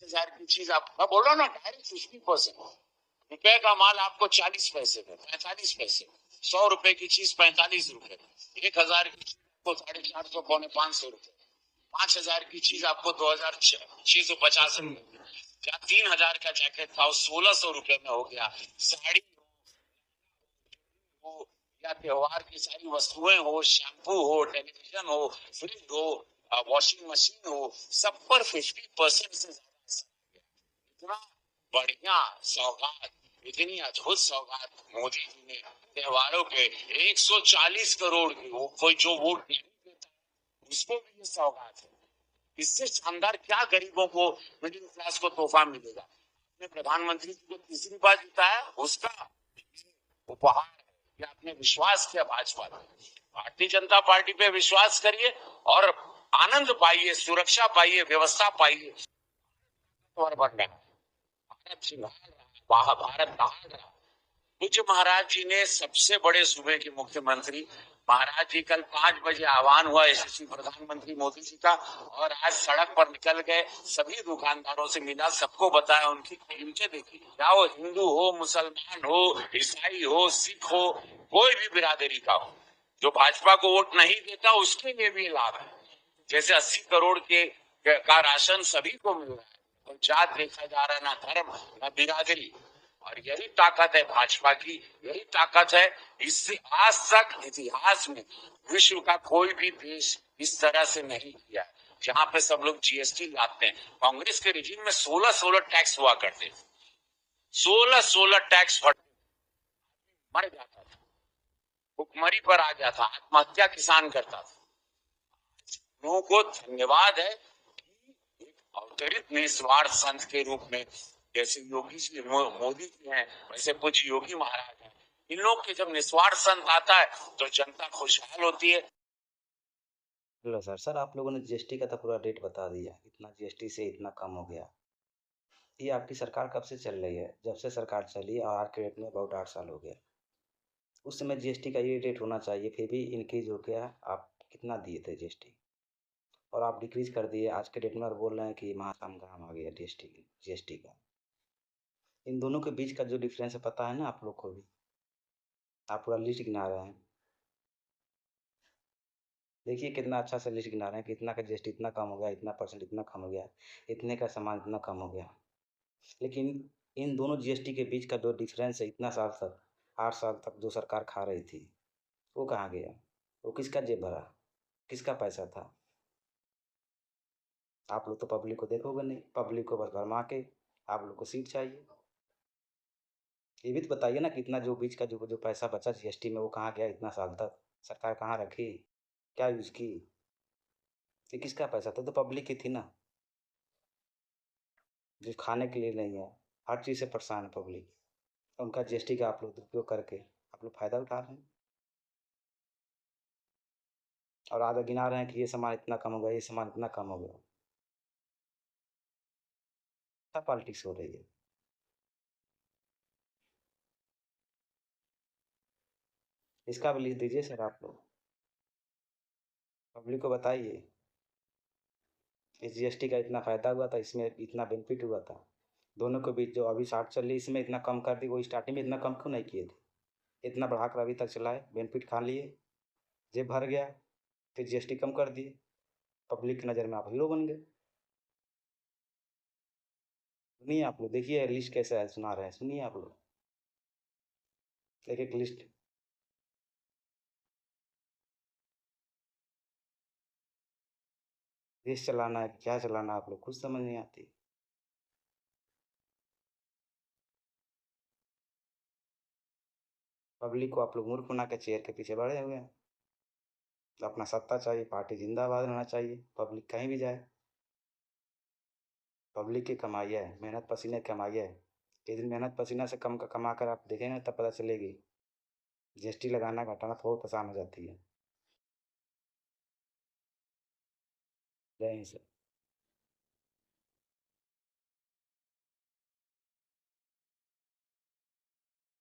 50,000 की चीज आप, मैं बोल रहा हूँ ना, डायरेक्ट 50%। रुपए का माल आपको 40 पैसे में, 45 पैसे, 100 रुपए की चीज 45 रुपए, 1,000 की चीज आपको 450 500 रुपए, 5,000 की चीज आपको 2,650 रुपए, या 3,000 का जैकेट था 1,600 रुपए में हो गया। साड़ी हो या त्योहार की सारी वस्तुएं हो, शैम्पू हो, टेलीविजन हो, फ्रिज हो, वॉशिंग मशीन हो, सब पर 50% से ज्यादा। इतना बढ़िया सौगात, इतनी अद्भुत सौगात मोदी जी ने त्योहारों पे 140 करोड़ की, वो कोई जो वोट नहीं देता उसको भी ये सौगात है। इससे शानदार क्या गरीबों को, मिडिल क्लास को तोहफा मिलेगा? अपने प्रधानमंत्री जी को तीसरी बार जिताया, उसका उपहार है कि आपने विश्वास किया भाजपा पे, भारतीय जनता पार्टी पे विश्वास करिए और आनंद पाइए, सुरक्षा पाइए, व्यवस्था पाइए और बढ़ रहा है। भारत सिंगार रहा है, भारत दहाड़ रहा है। पूज्य महाराज जी ने, सबसे बड़े सूबे के मुख्यमंत्री महाराज जी, कल 5 बजे आह्वान हुआ यशस्वी प्रधानमंत्री मोदी जी का, और आज सड़क पर निकल गए, सभी दुकानदारों से मिला, सबको बताया उनकी कीमतें देखी, क्या वो हिंदू हो, मुसलमान हो, ईसाई हो, सिख हो, कोई भी बिरादरी का हो, जो भाजपा को वोट नहीं देता उसके लिए भी लाभ है। जैसे 80 करोड़ का राशन सभी को मिल रहा है, तो जात देखा जा रहा है, ना धर्म, ना बिरादरी। और यही ताकत है भाजपा की, यही ताकत है। इससे आज तक इतिहास में विश्व का कोई भी देश इस तरह से नहीं किया, जहां पे सब लोग जीएसटी लाते हैं। कांग्रेस के रिजीम में 16-16 टैक्स हुआ करते, 16-16 टैक्स मर जाता था, भुखमरी पर आ गया था, आत्महत्या किसान करता था। लोगों को धन्यवाद है कि एक अवतरित निस्वार्थ संत के रूप में, जैसे योगी जी मोदी जी हैं, वैसे कुछ योगी महाराज हैं, इन लोग के जब निस्वार्थ संत आता है तो जनता खुशहाल होती है। Hello sir. सर, आप लोगों ने जीएसटी का तो पूरा रेट बता दिया, इतना जीएसटी से इतना कम हो गया। ये आपकी सरकार कब से चल रही है? जब से सरकार चली है, और आज के डेट में अबाउट 8 साल हो गया। उस समय जीएसटी का ये रेट होना चाहिए, फिर भी इंक्रीज हो गया। आप कितना दिए थे जीएसटी, और आप डिक्रीज कर दिए आज के डेट में, और बोल रहे हैं कि महासंग्राम आ गया जीएसटी का। इन दोनों के बीच का जो डिफरेंस है पता है ना आप लोग को भी? आप पूरा लिस्ट गिना रहे हैं। देखिए कितना अच्छा सा लिस्ट गिना रहे हैं कि इतना का जीएसटी इतना कम हो गया, इतना परसेंट इतना कम हो गया, इतने का सामान इतना कम हो गया। लेकिन इन दोनों जीएसटी के बीच का जो डिफरेंस है, इतना साल तक, 8 साल तक जो सरकार खा रही थी, वो कहाँ गया? वो किसका जेब भरा? किसका पैसा था? आप लोग तो पब्लिक को देखोगे नहीं, पब्लिक को बस भरमा के आप लोग को सीट चाहिए। ये भी तो बताइए ना, कितना जो बीच का जो जो पैसा बचा जीएसटी में, वो कहाँ गया? इतना साल तक सरकार कहाँ रखी? क्या यूज़ की? ये किसका पैसा था? तो पब्लिक की थी ना, जो खाने के लिए नहीं है, हर चीज़ से परेशान है पब्लिक। उनका जीएसटी का आप लोग दुरुपयोग करके आप लोग फ़ायदा उठा रहे हैं, और आगे गिना रहे हैं कि ये सामान इतना कम हो गया, ये सामान इतना कम हो गया। क्या पॉलिटिक्स हो रही है? इसका भी लिस्ट दीजिए सर आप लोग, पब्लिक को बताइए। इस जीएसटी का इतना फ़ायदा हुआ था, इसमें इतना बेनिफिट हुआ था। दोनों के बीच जो अभी 60 चल रही है, इसमें इतना कम कर दी, वो स्टार्टिंग में इतना कम क्यों नहीं किए थे? इतना बढ़ाकर अभी तक चलाए, बेनिफिट खा लिए, जेब भर गया, फिर जीएसटी कम कर दिए, पब्लिक की नज़र में आप हीरो बन गए। सुनिए आप लोग, देखिए लिस्ट कैसे है, सुना रहे हैं, सुनिए आप लोग, एक एक लिस्ट। देश चलाना है कि क्या चलाना है, आप लोग कुछ समझ नहीं आती। पब्लिक को आप लोग मूर्ख बना के चेयर के पीछे बढ़े हुए हैं। अपना सत्ता चाहिए, पार्टी जिंदाबाद रहना चाहिए, पब्लिक कहीं भी जाए। पब्लिक की कमाई है, मेहनत पसीने की कमाई है। एक दिन मेहनत पसीना से कम कमा कर आप देखेंगे, तब पता चलेगी जीएसटी लगाना घटाना बहुत आसान हो जाती है। जय हिंद सर।